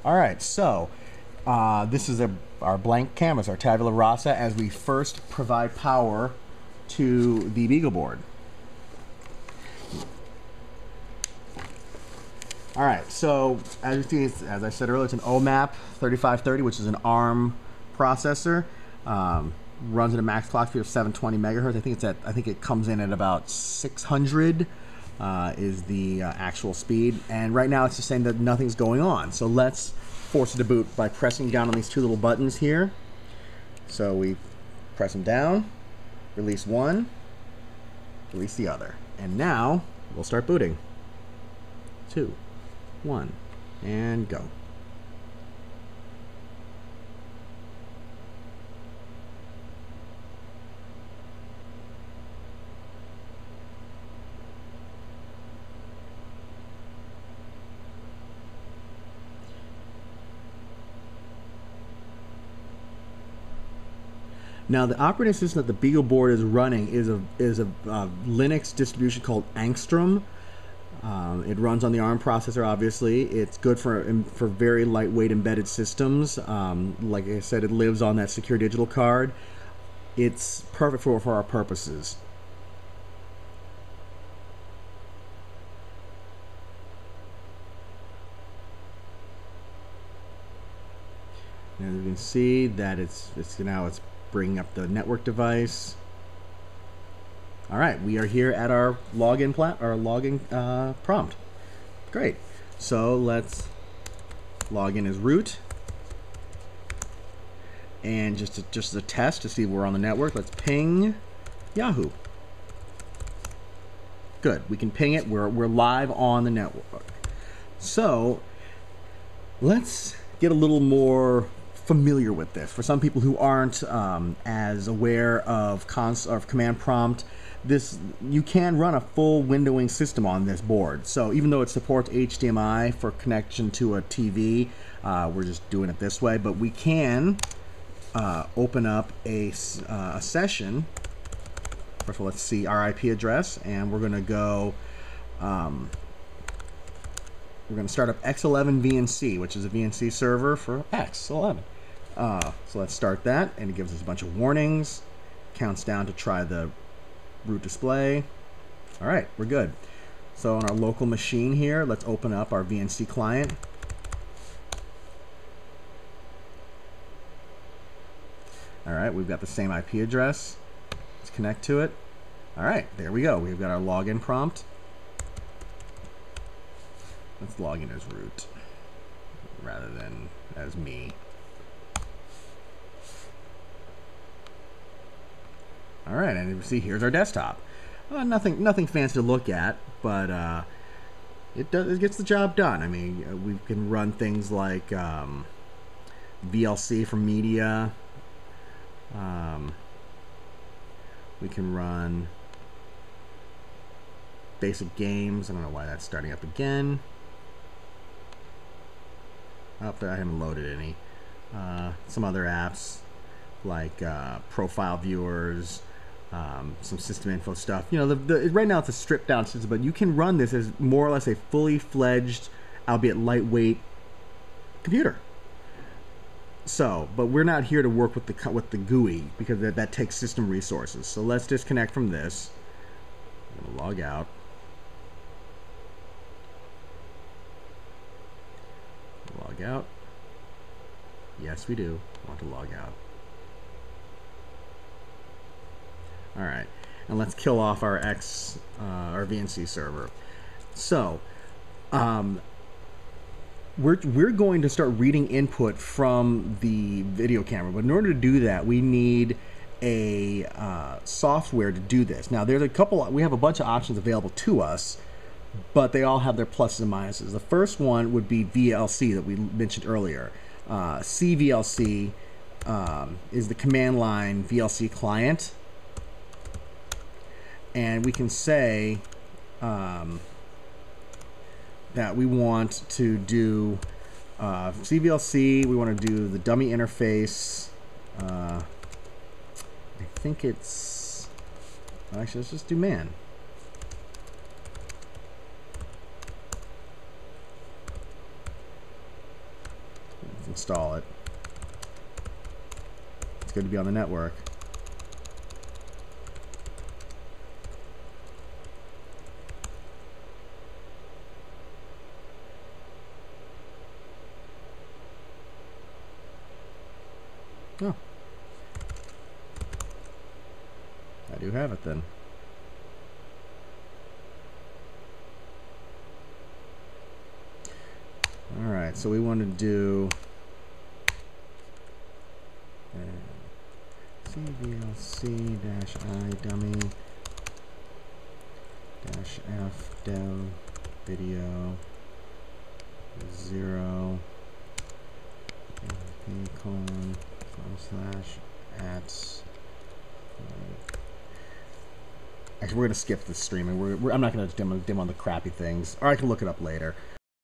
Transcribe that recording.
All right, so this is our blank canvas, our tabula rasa, as we first provide power to the BeagleBoard. All right, so as you see, as I said earlier, it's an OMAP 3530, which is an ARM processor. Runs at a max clock speed of 720 megahertz. I think it comes in at about 600 is the actual speed. And right now it's just saying that nothing's going on. So let's force it to boot by pressing down on these two little buttons here. So we press them down, release one, release the other. And now we'll start booting. 2, 1, and go. Now, the operating system that the BeagleBoard is running is a Linux distribution called Angstrom. It runs on the ARM processor, obviously. It's good for very lightweight embedded systems. Like I said, it lives on that secure digital card. It's perfect for our purposes. And as you can see, that it's bringing up the network device. All right, we are here at our login prompt. Great. So let's log in as root, and just a test to see if we're on the network. Let's ping Yahoo. Good. We can ping it. We're live on the network. So let's get a little more familiar with this. For some people who aren't as aware of command prompt, you can run a full windowing system on this board. So even though it supports HDMI for connection to a TV, we're just doing it this way. But we can open up a session. First of all, let's see our IP address, and we're going to go. We're going to start up X11 VNC, which is a VNC server for X11. So let's start that, and it gives us a bunch of warnings. Counts down to try the root display. All right, we're good. So on our local machine here, let's open up our VNC client. All right, we've got the same IP address. Let's connect to it. All right, there we go. We've got our login prompt. Let's log in as root rather than as me. All right, and you see here's our desktop. Nothing fancy to look at, but it gets the job done. I mean, we can run things like VLC for media. We can run basic games. I don't know why that's starting up again. Oh, I haven't loaded any. Some other apps like profile viewers, some system info stuff. You know, right now it's a stripped down system, but you can run this as more or less a fully fledged, albeit lightweight, computer. So, but we're not here to work with the GUI because that takes system resources. So let's disconnect from this. I'm gonna log out. Log out. Yes, we do want to log out. All right, and let's kill off our our VNC server. So, we're going to start reading input from the video camera, but in order to do that, we need a software to do this. Now, we have a bunch of options available to us, but they all have their pluses and minuses. The first one would be VLC that we mentioned earlier. CVLC is the command line VLC client, and we can say that we want to do CVLC, we want to do the dummy interface. I think it's, actually, let's just do man. install it. It's good to be on the network. Oh. I do have it then. Alright, so we want to do cvlc-i dummy -f dev video 0 /@ Actually, we're going to skip the streaming. I'm not going to demo on the crappy things. Or I can look it up later.